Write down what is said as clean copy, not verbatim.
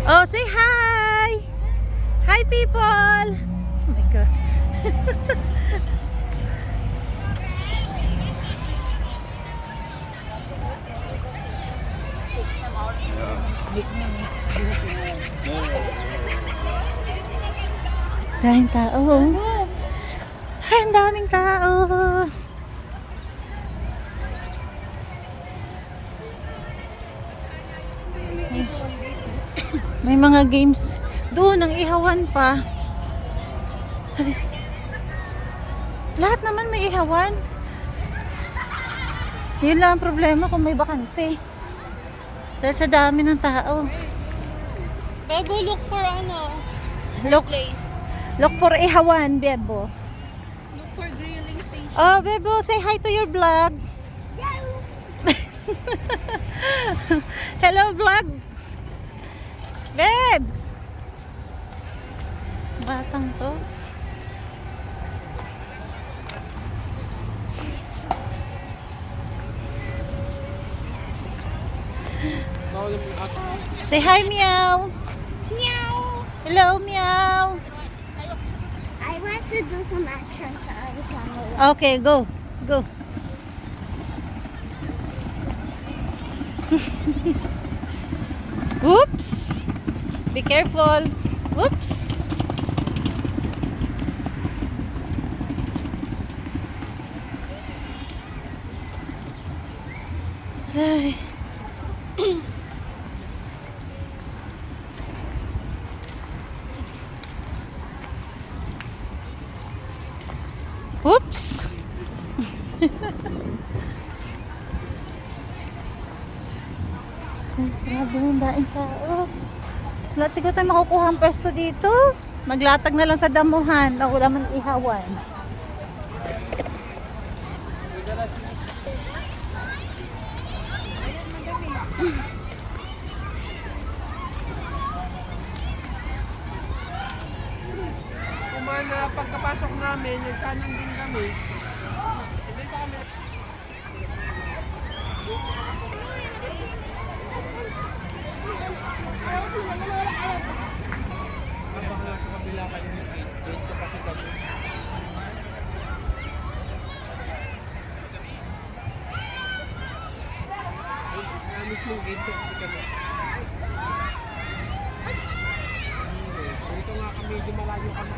Oh, say hi! Hi, people! Oh my God. Daming tao. Ay, ang daming tao. May mga games. Doon, ang ihawan pa. Lahat naman may ihawan. Yun lang ang problema kung may bakante. Dahil sa dami ng tao. Bebo, look for Look, place. look for ihawan, Bebo. Look for grilling station. Oh, Bebo, say hi to your vlog. Hello, vlog. Bebs. Batang to. Say hi, meow. Meow. Hello, meow. I want to do some actions on camera. Okay, go. Go. Oops. Be careful. Oops. Ay. Oops. Ay, grabe yung daing tao. Wala siguro tayo makukuha ang pwesto dito. Maglatag na lang sa damuhan na wala man ihawan. Kumana, pagkapasok namin, yung kanan din kami. Hindi pa kami. Habang nasa kabila kayo ng gate, dito kasi kami. Mismong gate kasi kami. Dito nga kami, di malayo kami.